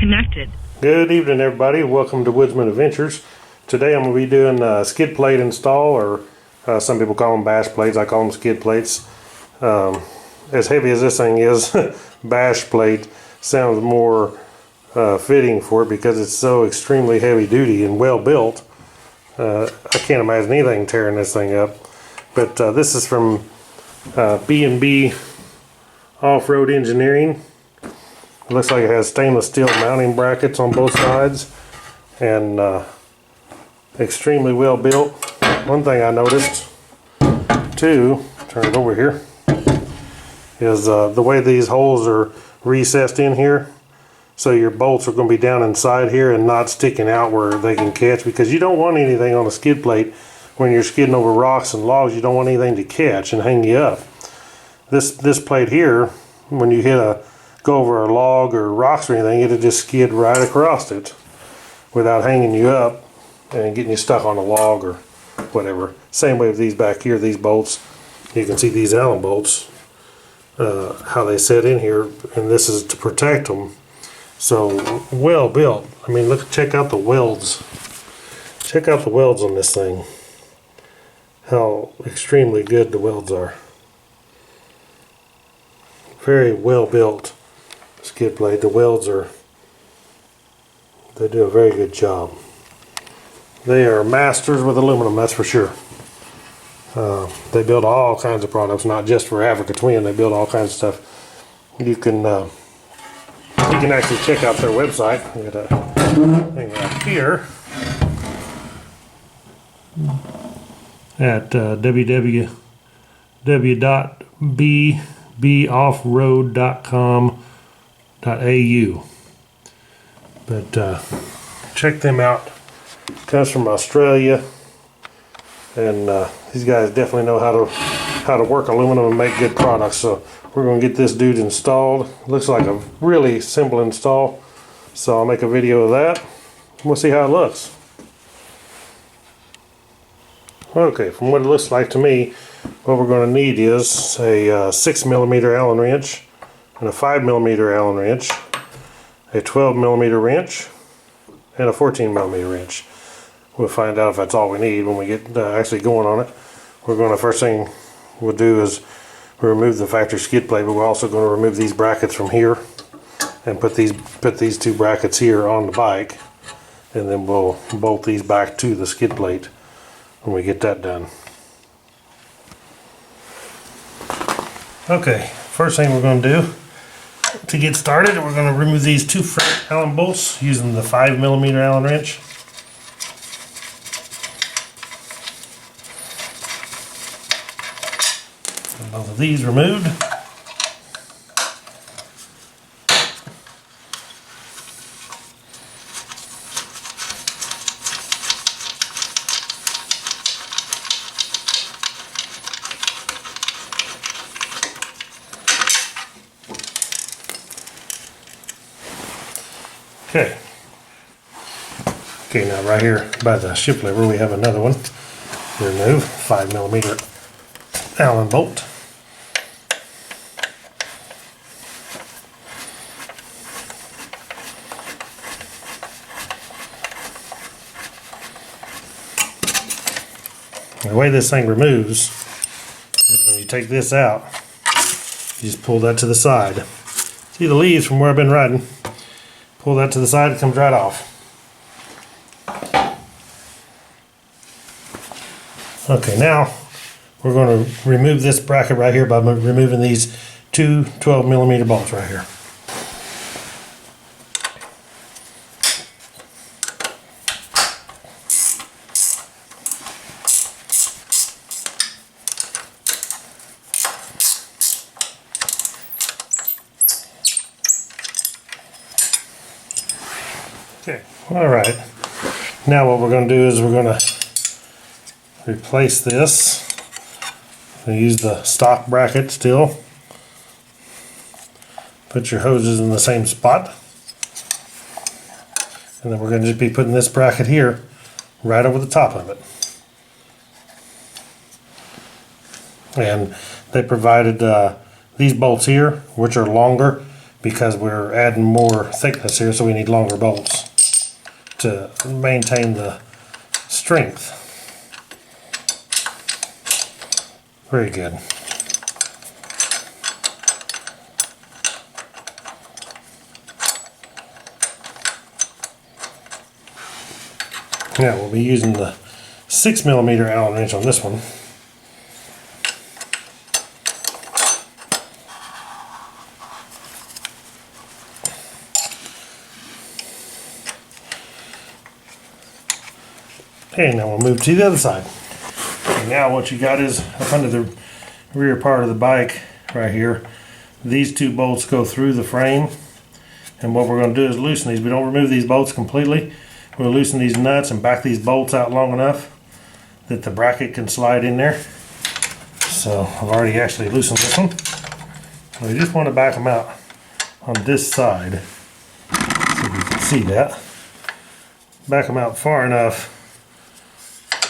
connected. Good evening, everybody. Welcome to Woodzman Adventures. Today I'm going to be doing a skid plate install, or some people call them bash plates. I call them skid plates. As heavy as this thing is, bash plate sounds more fitting for it because it's so extremely heavy duty and well built. I can't imagine anything tearing this thing up. But this is from B&B Off-Road Engineering. It looks like it has stainless steel mounting brackets on both sides and extremely well built. One thing I noticed too, turn it over here, is the way these holes are recessed in here. So your bolts are going to be down inside here and not sticking out where they can catch, because you don't want anything on a skid plate when you're skidding over rocks and logs. You don't want anything to catch and hang you up. This plate here, when you go over a log or rocks or anything, it'll just skid right across it without hanging you up and getting you stuck on a log or whatever. Same way with these back here, these bolts. You can see these Allen bolts, how they set in here, and this is to protect them. So well built. I mean, check out the welds. Check out the welds on this thing. How extremely good the welds are. Very well built skid plate. The welds they do a very good job. They are masters with aluminum, that's for sure. They build all kinds of products, not just for Africa Twin. They build all kinds of stuff. You can actually check out their website. I got a thing right here at www.boffroad.com.au. But check them out. Comes from Australia, and these guys definitely know how to work aluminum and make good products. So we're going to get this dude installed. Looks like a really simple install, so I'll make a video of that. We'll see how it looks. Okay, from what it looks like to me, what we're going to need is a 6mm Allen wrench and a 5mm Allen wrench, a 12mm wrench, and a 14mm wrench. We'll find out if that's all we need when we get actually going on it. First thing we'll do is remove the factory skid plate, but we're also going to remove these brackets from here and put these two brackets here on the bike, and then we'll bolt these back to the skid plate when we get that done. Okay, first thing we're going to do to get started, we're going to remove these two front Allen bolts using the 5mm Allen wrench. And both of these removed. Okay, now right here by the shift lever we have another one. Remove 5mm Allen bolt. The way this thing removes is when you take this out, you just pull that to the side. See the leaves from where I've been riding? Pull that to the side, it comes right off. Okay, now we're going to remove this bracket right here by removing these two 12mm bolts right here. Okay, all right. Now what we're going to do is we're going to replace this. I use the stock bracket still. Put your hoses in the same spot. And then we're going to just be putting this bracket here right over the top of it. And they provided these bolts here, which are longer, because we're adding more thickness here, so we need longer bolts to maintain the strength. Very good. Now we'll be using the 6mm Allen wrench on this one. Okay, now we'll move to the other side. And now what you got is up under the rear part of the bike right here, these two bolts go through the frame, and what we're going to do is loosen these. We don't remove these bolts completely. We'll loosen these nuts and back these bolts out long enough that the bracket can slide in there. So I've already actually loosened this one. We just want to back them out on this side, so you can see that. Back them out far enough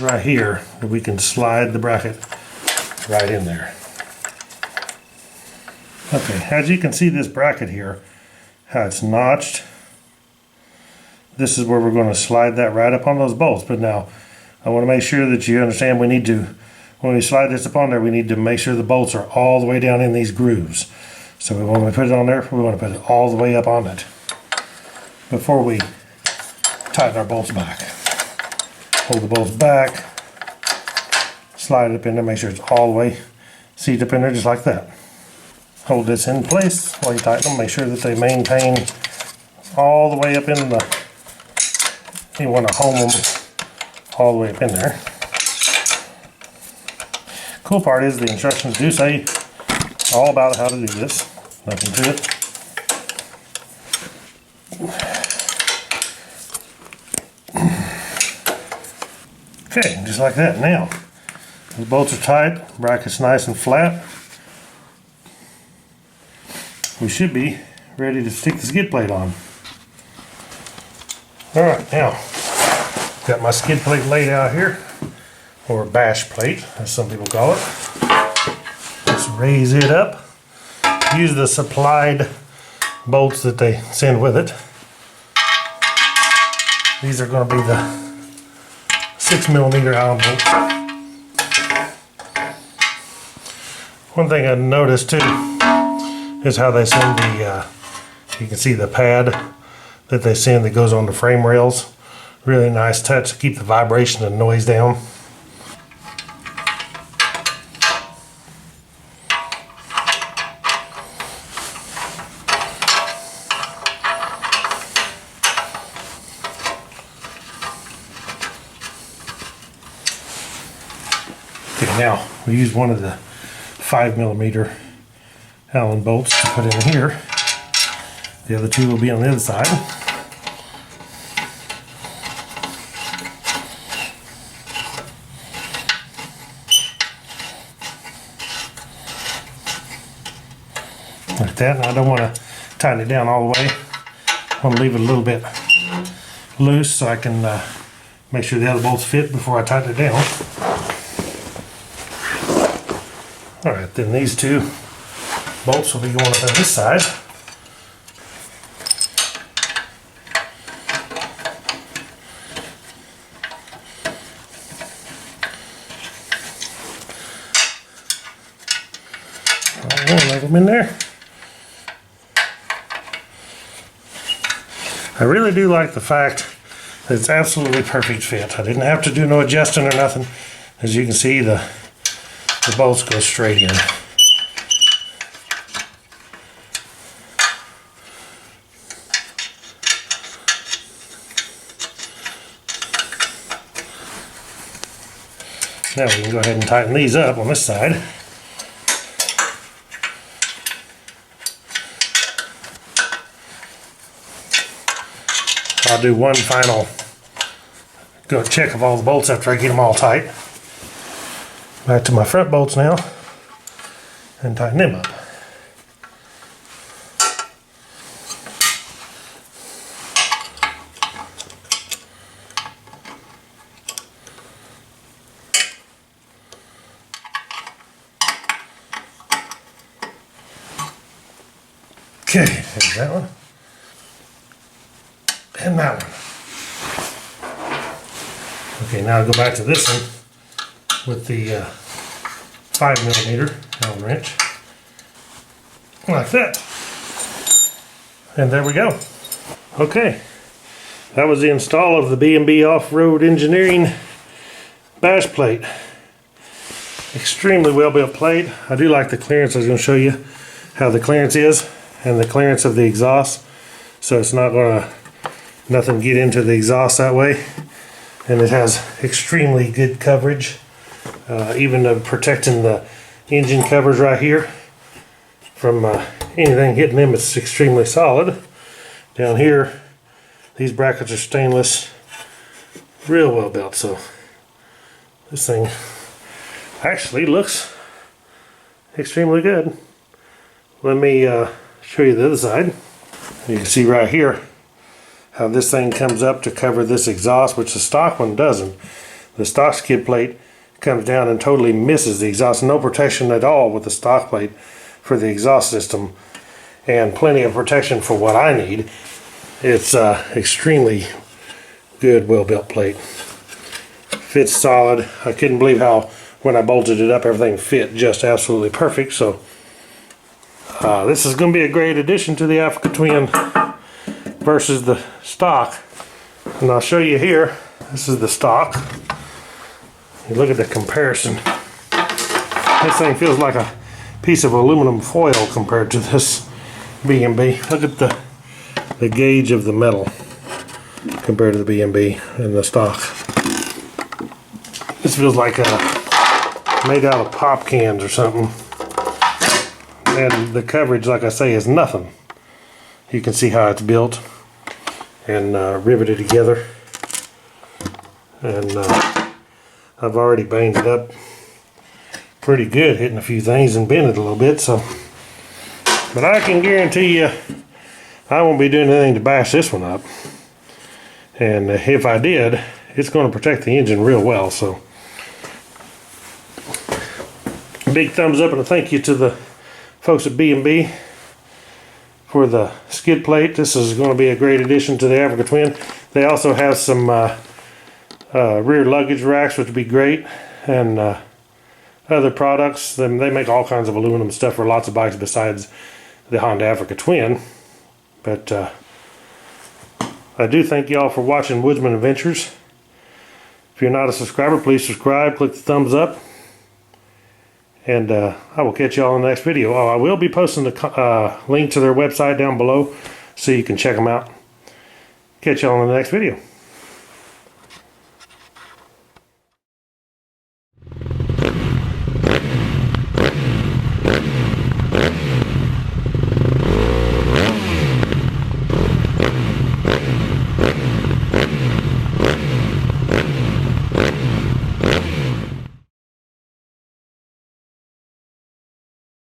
right here that we can slide the bracket right in there. Okay, as you can see this bracket here, how it's notched, this is where we're going to slide that right up on those bolts. But now I want to make sure that you understand we need to, when we slide this up on there, we need to make sure the bolts are all the way down in these grooves. So when we put it on there, we want to put it all the way up on it before we tighten our bolts back. Hold the bolts back, slide it up in there, make sure it's all the way seated up in there just like that. Hold this in place while you tighten them, make sure that they maintain all the way up in the, you want to home them all the way up in there. Cool part is the instructions do say all about how to do this. Nothing to it. Okay, just like that. Now, the bolts are tight, bracket's nice and flat. We should be ready to stick the skid plate on. Alright, now, got my skid plate laid out here, or bash plate, as some people call it. Just raise it up. Use the supplied bolts that they send with it. These are going to be the 6mm Allen bolts. One thing I noticed too is how they send the, you can see the pad that they send that goes on the frame rails. Really nice touch to keep the vibration and noise down. Okay, now we use one of the 5mm Allen bolts to put in here. The other two will be on the other side. Like that. And I don't want to tighten it down all the way. I want to leave it a little bit loose so I can make sure the other bolts fit before I tighten it down. Alright, then these two bolts will be going up on this side. Leave them in there. I really do like the fact that it's absolutely perfect fit. I didn't have to do no adjusting or nothing. As you can see, the bolts go straight in. Now we can go ahead and tighten these up on this side. I'll do one final check of all the bolts after I get them all tight. Back to my front bolts now and tighten them up. Okay, there's that one. And that one. Okay, now I'll go back to this one with the 5mm Allen wrench. Like that. And there we go. Okay, that was the install of the B&B Off-Road Engineering bash plate. Extremely well built plate. I do like the clearance. I was going to show you how the clearance is and the clearance of the exhaust. So it's not going to, nothing get into the exhaust that way. And it has extremely good coverage. Even protecting the engine covers right here from anything hitting them, it's extremely solid. Down here, these brackets are stainless, real well built. So this thing actually looks extremely good. Let me show you the other side. You can see right here how this thing comes up to cover this exhaust, which the stock one doesn't. The stock skid plate comes down and totally misses the exhaust. No protection at all with the stock plate for the exhaust system, and plenty of protection for what I need. It's extremely good, well-built plate. Fits solid. I couldn't believe how when I bolted it up, everything fit just absolutely perfect. So this is going to be a great addition to the Africa Twin versus the stock. And I'll show you here. This is the stock. You look at the comparison. This thing feels like a piece of aluminum foil compared to this B&B. Look at the gauge of the metal compared to the B&B and the stock. This feels like made out of pop cans or something. And the coverage, like I say, is nothing. You can see how it's built and riveted together. And I've already banged it up pretty good, hitting a few things and bent it a little bit. So, but I can guarantee you I won't be doing anything to bash this one up. And if I did, it's going to protect the engine real well. So big thumbs up and a thank you to the folks at B&B for the skid plate. This is going to be a great addition to the Africa Twin. They also have some rear luggage racks, which would be great, and other products. They make all kinds of aluminum stuff for lots of bikes besides the Honda Africa Twin. But I do thank y'all for watching Woodzman Adventures. If you're not a subscriber, please subscribe, click the thumbs up, and I will catch y'all in the next video. Oh, I will be posting the link to their website down below so you can check them out. Catch y'all in the next video.